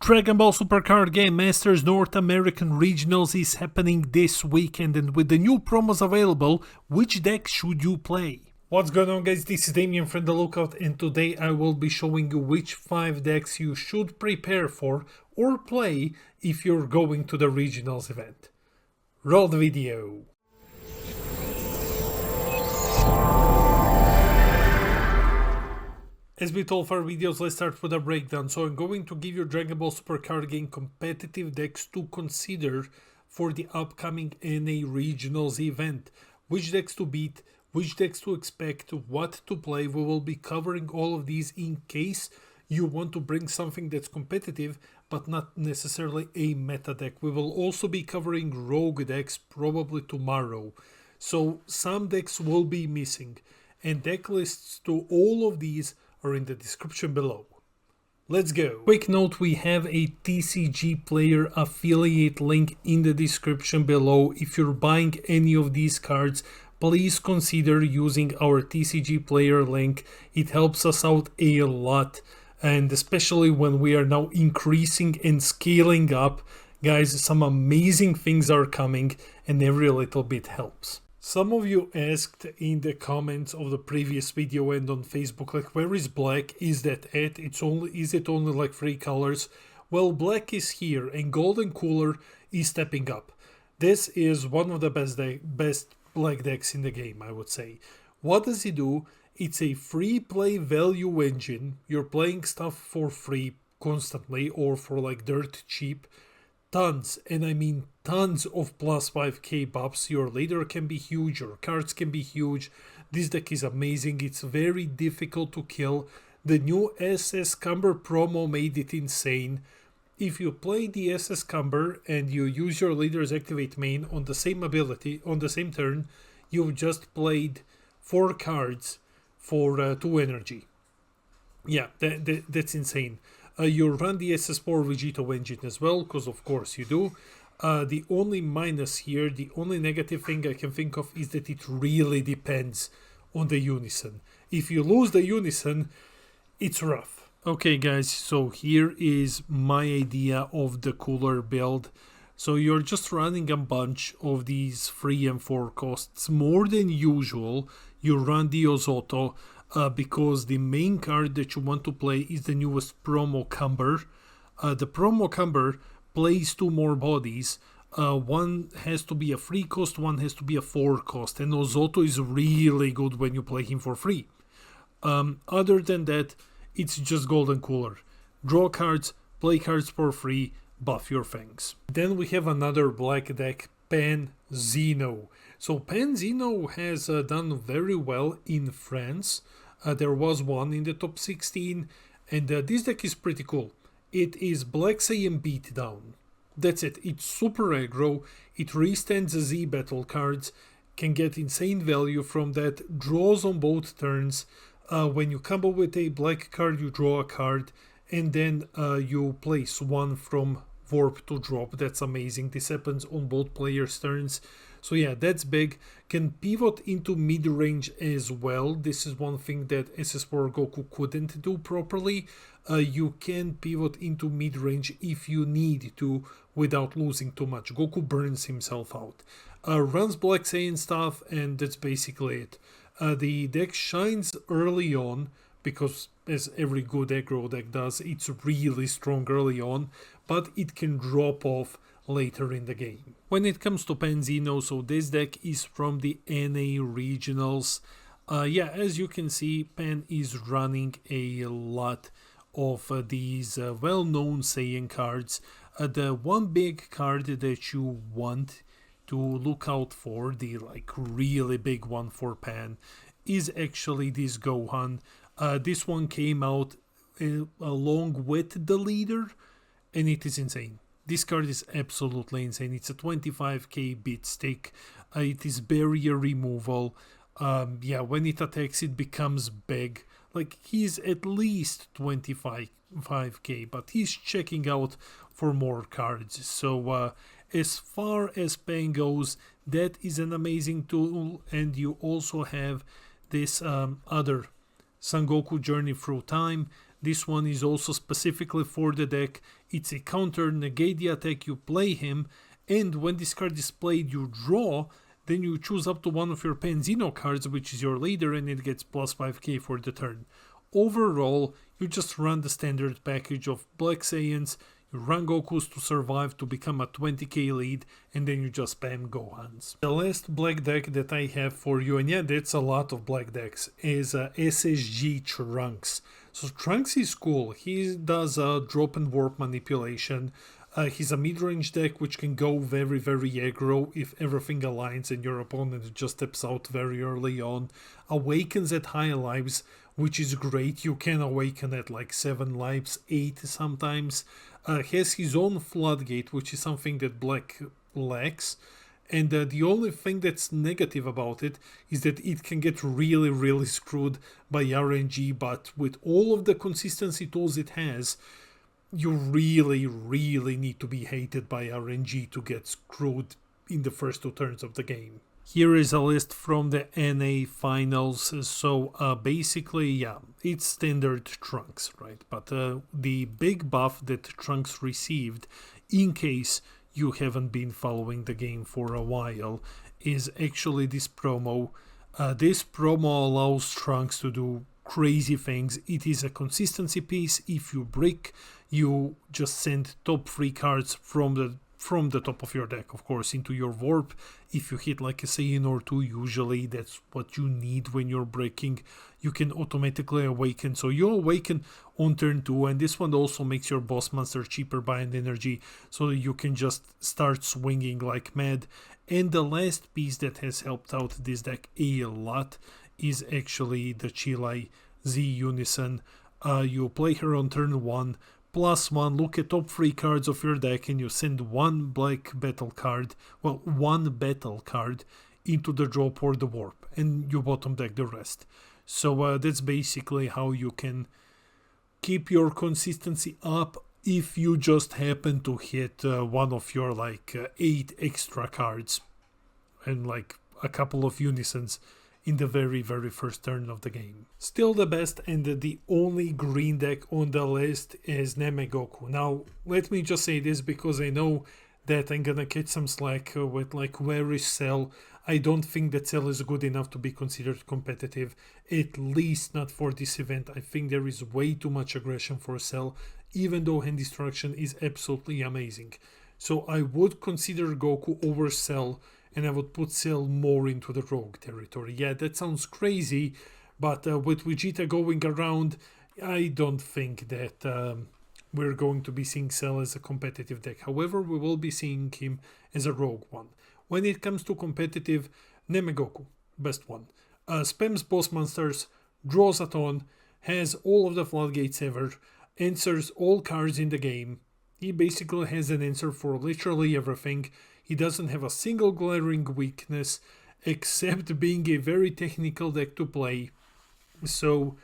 Dragon Ball Super Card Game Masters North American Regionals is happening this weekend, and with the new promos available, which deck should you play? What's going on, guys? This is Damien from The Lookout, and today I will be showing you which 5 decks you should prepare for or play if you're going to the Regionals event. Roll the video. As with all of our videos, let's start with a breakdown. So I'm going to give you Dragon Ball Super Card Game competitive decks to consider for the upcoming NA Regionals event. Which decks to beat, which decks to expect, what to play. We will be covering all of these in case you want to bring something that's competitive but not necessarily a meta deck. We will also be covering rogue decks probably tomorrow. So some decks will be missing, and deck lists to all of these are in the description below. Let's go. Quick note, we have a TCGPLAYER affiliate link in the description below. If you're buying any of these cards, please consider using our TCGPLAYER link. It helps us out a lot, and especially when we are now increasing and scaling up. Guys, some amazing things are coming and every little bit helps. Some of you asked in the comments of the previous video and on Facebook, like, where is black? Is that it? Is it only like 3 colors? Well, black is here and Golden Cooler is stepping up. This is one of the best black decks in the game, I would say. What does it do? It's a free play value engine. You're playing stuff for free constantly or for like dirt cheap. Tons, and I mean tons of plus 5k buffs. Your leader can be huge, your cards can be huge. This deck is amazing. It's very difficult to kill. The new SS Cumber promo made it insane. If you play the SS Cumber and you use your leader's activate main on the same ability, on the same turn, you've just played 4 cards for 2 energy. Yeah, that's insane. You run the SS4 Vegito engine as well, because of course you do. The only minus here, the only negative thing I can think of is that it really depends on the unison. If you lose the unison, it's rough. Okay guys, so here is my idea of the cooler build. So you're just running a bunch of these 3 and 4 costs. More than usual, you run the Ozoto, because the main card that you want to play is the newest promo Cumber. The promo Cumber plays 2 more bodies. One has to be a 3 cost, one has to be a 4 cost, and Ozoto is really good when you play him for free. Other than that, it's just Golden Cooler. Draw cards, play cards for free, buff your fangs. Then we have another black deck, Pan Zeno. So Pan Zeno has done very well in France. There was one in the top 16, and this deck is pretty cool. It is Black Saiyan Beatdown. That's it. It's super aggro. It restands Z battle cards, can get insane value from that, draws on both turns. When you combo with a black card, you draw a card, and then you place 1 from Warp to drop. That's amazing. This happens on both players' turns. So yeah, that's big. Can pivot into mid-range as well. This is one thing that SS4 Goku couldn't do properly. You can pivot into mid-range if you need to without losing too much. Goku burns himself out. Runs Black Saiyan stuff, and that's basically it. The deck shines early on because, as every good aggro deck does, it's really strong early on, but it can drop off later in the game. When it comes to Pan Zeno, so this deck is from the NA Regionals. Yeah, as you can see, Pan is running a lot of these well-known Saiyan cards. The one big card that you want to look out for, the like really big one for Pan, is actually this Gohan. This one came out along with the leader, and it is insane. This card is absolutely insane. It's a 25k bit stick. It is barrier removal. Yeah, when it attacks, it becomes big. Like, he's at least 25k, but he's checking out for more cards. So as far as Pan goes, that is an amazing tool. And you also have this other Son Goku Journey Through Time. This one is also specifically for the deck. it's a counter, negate the attack, you play him, and when this card is played you draw, then you choose up to one of your Panzino cards, which is your leader, and it gets plus 5k for the turn. Overall, you just run the standard package of Black Saiyans, you run Gokus to survive to become a 20k lead, and then you just spam Gohans. The last black deck that I have for you, and yeah, that's a lot of black decks, is SSG Trunks. So Trunks is cool. He does drop and warp manipulation. He's a mid-range deck which can go very, very aggro if everything aligns and your opponent just steps out very early on. Awakens at high lives, which is great. You can awaken at like 7 lives, 8 sometimes. Has his own floodgate, which is something that black lacks. And the only thing that's negative about it is that it can get really, really screwed by RNG, but with all of the consistency tools it has, you really, really need to be hated by RNG to get screwed in the first 2 turns of the game. Here is a list from the NA finals. So basically, yeah, it's standard Trunks, right? But the big buff that Trunks received, in case you haven't been following the game for a while, is actually this promo. This promo allows Trunks to do crazy things. It is a consistency piece. If you brick, you just send top 3 cards from the top of your deck, of course, into your warp. If you hit like a Saiyan or 2, usually that's what you need when you're breaking. You can automatically awaken, so you awaken on turn 2, and this one also makes your boss monster cheaper by an energy, so you can just start swinging like mad. And the last piece that has helped out this deck a lot is actually the Chile Z Unison. You play her on turn 1, +1, look at top 3 cards of your deck, and you send one black battle card, well, one battle card into the drop or the warp, and you bottom deck the rest. So that's basically how you can keep your consistency up if you just happen to hit one of your like 8 extra cards and like a couple of unisons in the very, very first turn of the game. Still the best and the only green deck on the list is Negoku. Now, let me just say this because I know that I'm gonna catch some slack with like, where is Cell? I don't think that Cell is good enough to be considered competitive, at least not for this event. I think there is way too much aggression for Cell, even though Hand Destruction is absolutely amazing. So I would consider Goku over Cell, and I would put Cell more into the rogue territory. Yeah, that sounds crazy, but with Vegeta going around, I don't think that we're going to be seeing Cell as a competitive deck. However, we will be seeing him as a rogue one. When it comes to competitive, Negoku, best one. Spams boss monsters, draws a ton, has all of the floodgates ever, answers all cards in the game. He basically has an answer for literally everything. He doesn't have a single glaring weakness, except being a very technical deck to play. So,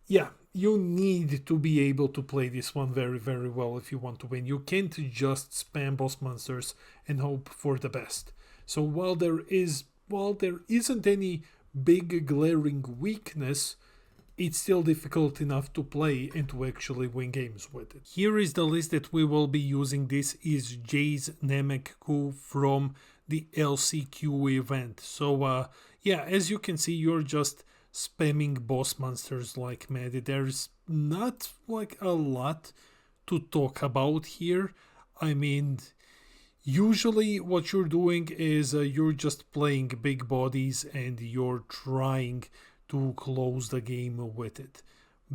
yeah, you need to be able to play this one very, very well if you want to win. You can't just spam boss monsters and hope for the best. So while there isn't any big glaring weakness, it's still difficult enough to play and to actually win games with it. Here is the list that we will be using. This is Jay's Negoku from the LCQ event. So yeah, as you can see, you're just spamming boss monsters like mad. There's not like a lot to talk about here. I mean, usually what you're doing is you're just playing big bodies and you're trying to close the game with it.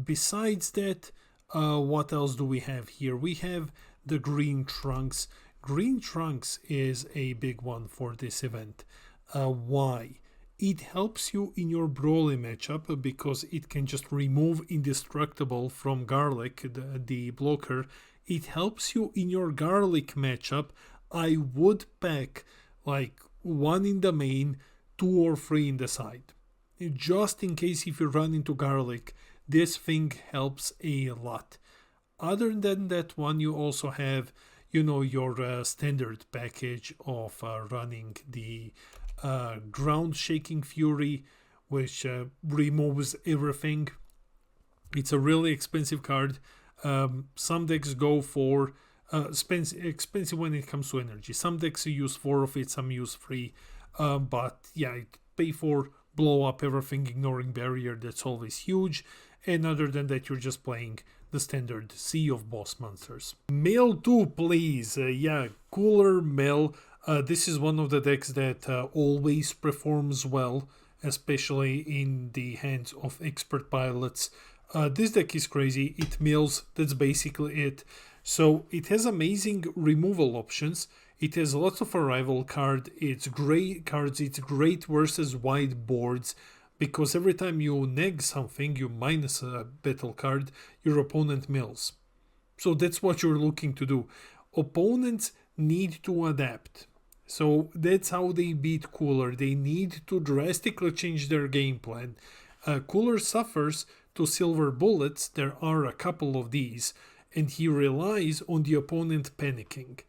Besides that, what else do we have here? We have the Green Trunks. Green Trunks is a big one for this event. Why? It helps you in your Broly matchup because it can just remove Indestructible from Garlic, the blocker. It helps you in your Garlic matchup. I would pack like 1 in the main, 2 or 3 in the side. Just in case if you run into Garlic, this thing helps a lot. Other than that one, you also have, you know, your standard package of running the Ground Shaking Fury, which removes everything. It's a really expensive card. Some decks go for expensive when it comes to energy. Some decks use 4 of it, some use 3, but yeah, it pay for blow up everything, ignoring barrier, that's always huge. And other than that, you're just playing the standard sea of boss monsters. Mail 2, please. Yeah, cooler Mail. This is one of the decks that always performs well, especially in the hands of expert pilots. This deck is crazy. It mills, that's basically it. So it has amazing removal options. It has lots of arrival card. It's great cards. It's great versus wide boards, because every time you neg something, you minus a battle card, your opponent mills. So that's what you're looking to do. Opponents need to adapt. So that's how they beat Cooler. They need to drastically change their game plan. Cooler suffers to silver bullets. There are a couple of these, and he relies on the opponent panicking.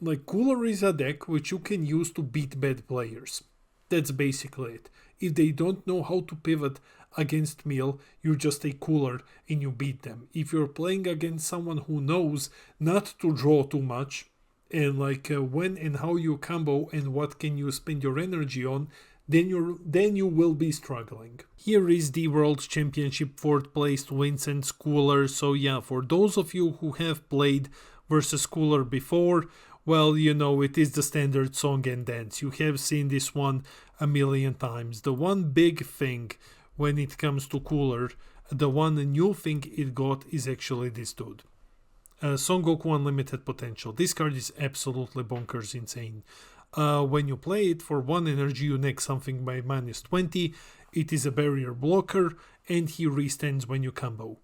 Like, Cooler is a deck which you can use to beat bad players. That's basically it. If they don't know how to pivot against Meal, you just take Cooler and you beat them. If you're playing against someone who knows not to draw too much, and like when and how you combo and what can you spend your energy on, then you will be struggling. Here is the World Championship 4th place Vincent's Cooler. So yeah, for those of you who have played versus Cooler before, well, you know, it is the standard song and dance. You have seen this one a million times. The one big thing when it comes to Cooler, the one new thing it got is actually this dude. Son Goku Unlimited Potential. This card is absolutely bonkers insane. When you play it for 1 energy, you neg something by -20. It is a barrier blocker, and he restands when you combo.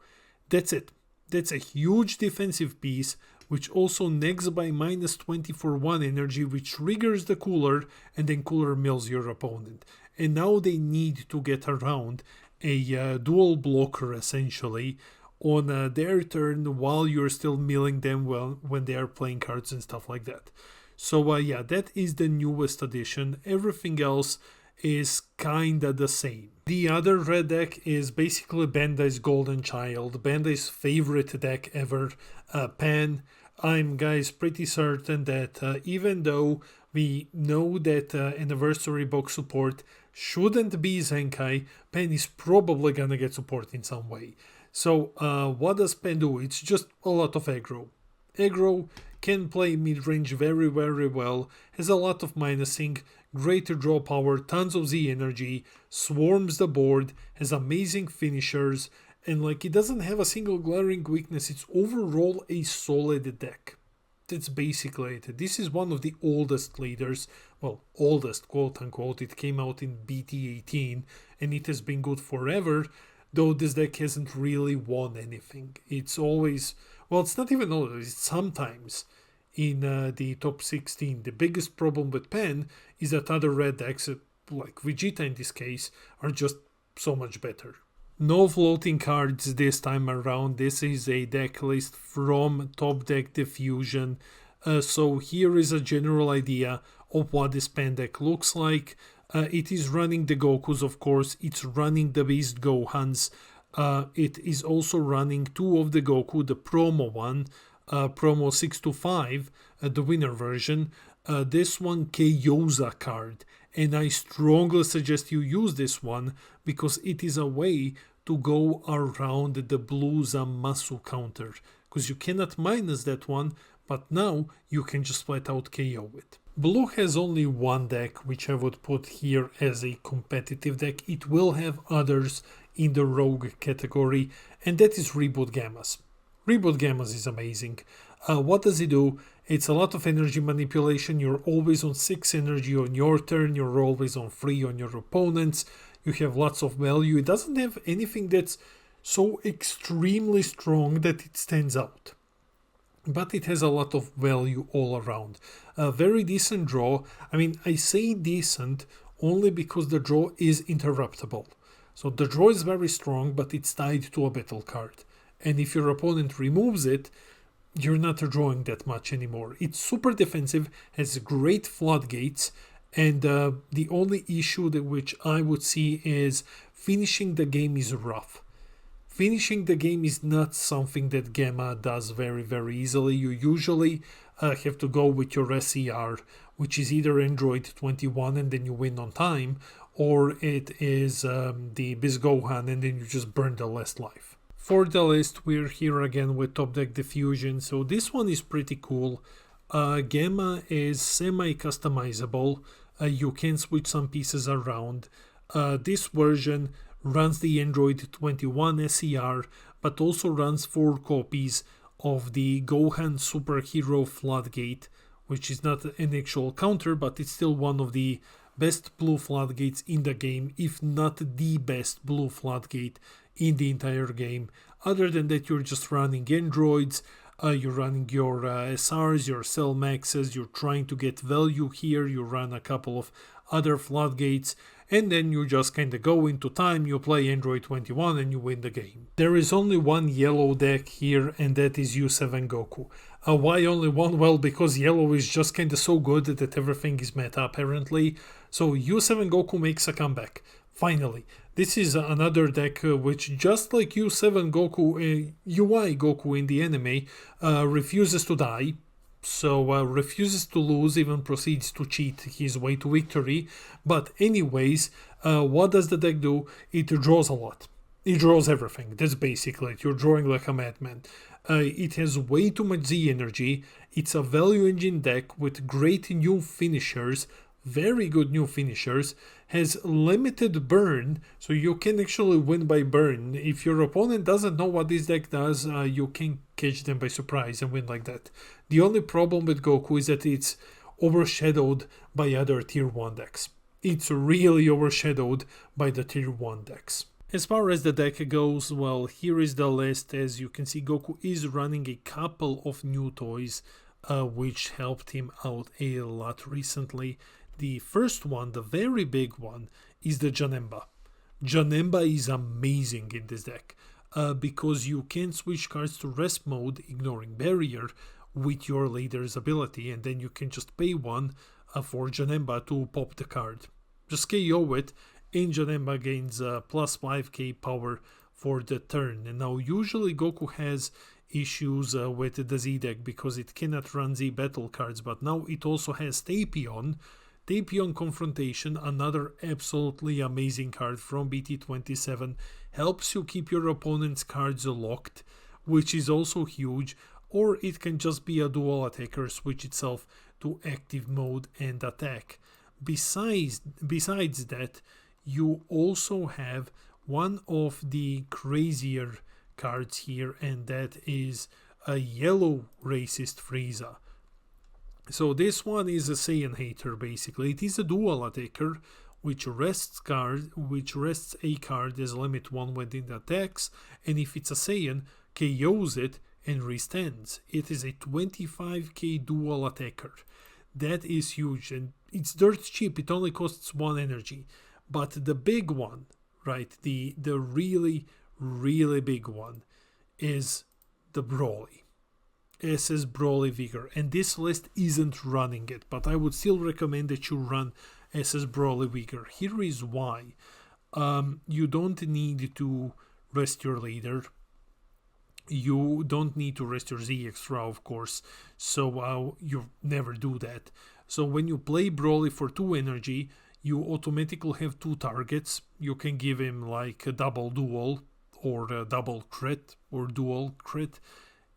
That's it. That's a huge defensive piece, which also negs by -20 for 1 energy, which triggers the Cooler, and then Cooler mills your opponent. And now they need to get around a dual blocker, essentially, on their turn while you're still milling them well when they are playing cards and stuff like that. So yeah, that is the newest addition. Everything else is kinda the same. The other red deck is basically Bandai's Golden Child, Bandai's favorite deck ever, Pan. I'm, guys, pretty certain that even though we know that Anniversary Box support shouldn't be Zenkai, Pan is probably gonna get support in some way. So what does Pan do? It's just a lot of aggro. Aggro can play mid-range very, very well, has a lot of minusing, great draw power, tons of Z energy, swarms the board, has amazing finishers, and like, it doesn't have a single glaring weakness. It's overall a solid deck. That's basically it. This is one of the oldest leaders, well, oldest quote unquote. It came out in BT18 and it has been good forever, though this deck hasn't really won anything. It's always, well, it's not even always, it's sometimes in the top 16. The biggest problem with Pan is that other red decks, like Vegeta in this case, are just so much better. No floating cards this time around. This is a deck list from Top Deck Diffusion. So here is a general idea of what this Pan deck looks like. It is running the Gokus, of course. It's running the Beast Gohans. It is also running 2 of the Goku, the promo one, promo 625, the winner version. This one KO's a card, and I strongly suggest you use this one because it is a way to go around the blue Zamasu counter, because you cannot minus that one, but now you can just flat out KO it. Blue has only one deck, which I would put here as a competitive deck. It will have others in the rogue category, and that is Reboot Gammas. Reboot Gammas is amazing. What does it do? It's a lot of energy manipulation. You're always on 6 energy on your turn. You're always on 3 on your opponents. You have lots of value. It doesn't have anything that's so extremely strong that it stands out, but it has a lot of value all around. A very decent draw. I mean, I say decent only because the draw is interruptible. So the draw is very strong, but it's tied to a battle card. And if your opponent removes it, you're not drawing that much anymore. It's super defensive, has great floodgates, and the only issue that which I would see is finishing the game is rough. Finishing the game is not something that Gamma does very easily. You usually have to go with your SCR, which is either Android 21 and then you win on time, or it is the Bis Gohan and then you just burn the last life. For the list, we're here again with Top Deck Diffusion, so this one is pretty cool. Gamma is semi-customizable, you can switch some pieces around. This version runs the Android 21 SCR, but also runs 4 copies of the Gohan Superhero Floodgate, which is not an actual counter, but it's still one of the best blue floodgates in the game, if not the best blue floodgate in the entire game. Other than that, you're just running androids, you're running your SRs, your cell maxes, you're trying to get value here, you run a couple of other floodgates, and then you just kinda go into time, you play Android 21 and you win the game. There is only one yellow deck here, and that is U7 Goku. Why only one? Well, because yellow is just kinda so good that everything is meta apparently. So U7 Goku makes a comeback. Finally, this is another deck which, just like U7 Goku, UI Goku in the anime, refuses to die. So refuses to lose, even proceeds to cheat his way to victory. But anyways, what does the deck do? It draws a lot. It draws everything. That's basically it. You're drawing like a madman. It has way too much Z energy. It's a value engine deck with great new finishers, very good new finishers, has limited burn, so you can actually win by burn. If your opponent doesn't know what this deck does, you can catch them by surprise and win like that. The only problem with Goku is that it's overshadowed by other tier 1 decks. It's really overshadowed by the tier 1 decks. As far as the deck goes, well, here is the list. As you can see, Goku is running a couple of new toys, which helped him out a lot recently. The first one, the very big one, is the Janemba. Janemba is amazing in this deck because you can switch cards to rest mode, ignoring barrier, with your leader's ability, and then you can just pay 1 for Janemba to pop the card. Just KO it, and Janemba gains plus 5k power for the turn. And now usually Goku has issues with the Z deck because it cannot run Z battle cards, but now it also has Tapion. Tapion Confrontation, another absolutely amazing card from BT27, helps you keep your opponent's cards locked, which is also huge, or it can just be a dual attacker, switch itself to active mode and attack. Besides that, you also have one of the crazier cards here, and that is a yellow racist Frieza. So this one is a Saiyan hater basically. It is a dual attacker which rests a card as limit 1 when it attacks, and if it's a Saiyan, KOs it and restands. It is a 25k dual attacker. That is huge, and it's dirt cheap. It only costs 1 energy. But the big one, right, the really big one is the Broly. SS Broly Vigor, and this list isn't running it, but I would still recommend that you run SS Broly Vigor. Here is why. You don't need to rest your leader. You don't need to rest your Z extra, of course, so you never do that. So when you play Broly for 2 energy, you automatically have 2 targets. You can give him like a double dual, or a double crit, or dual crit.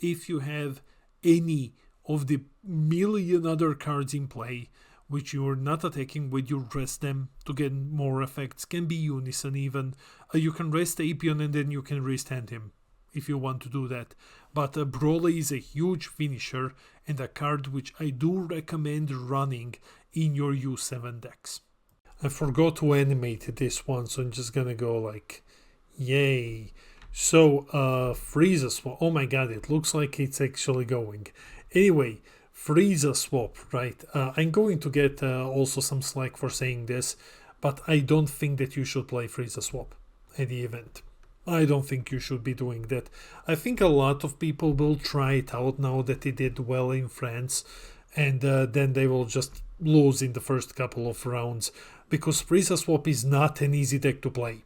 If you have any of the million other cards in play which you're not attacking with, you rest them to get more effects. Can be Unison even. You can rest Apion and then you can restand him if you want to do that. But Broly is a huge finisher and a card which I do recommend running in your U7 decks. I forgot to animate this one, so I'm just gonna go like, yay. So, Frieza Swap. Oh my god, it looks like it's actually going. Anyway, Frieza Swap, right? I'm going to get also some slack for saying this, but I don't think that you should play Frieza Swap at the event. I don't think you should be doing that. I think a lot of people will try it out now that it did well in France, and then they will just lose in the first couple of rounds, because Frieza Swap is not an easy deck to play.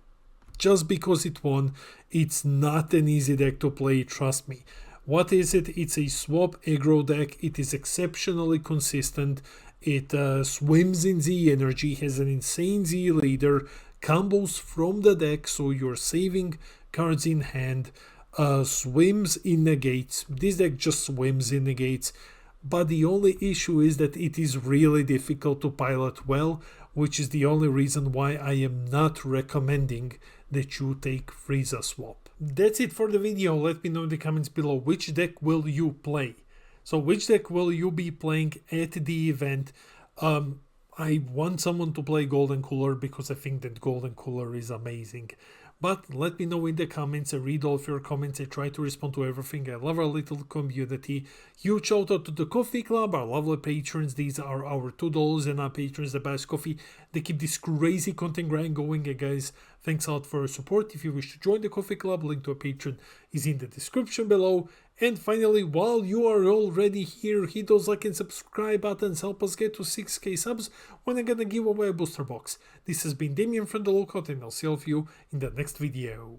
just because it won, it's not an easy deck to play, trust me. What is it? It's a swap aggro deck. It is exceptionally consistent. It swims in Z energy, has an insane Z leader, combos from the deck, so you're saving cards in hand, swims in negates. This deck just swims in negates, but the only issue is that it is really difficult to pilot well, which is the only reason why I am not recommending that you take Frieza Swap. That's it for the video. Let me know in the comments below which deck will you play. So which deck will you be playing at the event? I want someone to play Golden Cooler because I think that Golden Cooler is amazing. But let me know in the comments. I read all of your comments. I try to respond to everything. I love our little community. Huge shout out to the Coffee Club, our lovely patrons. These are our $2 and our patrons, the best coffee. They keep this crazy content grind going. And guys, thanks a lot for your support. If you wish to join the Coffee Club, link to a patron is in the description below. And finally, while you are already here, hit those like and subscribe buttons, help us get to 6k subs when I'm gonna give away a booster box. This has been Damien from the Lookout, and I'll see all of you in the next video.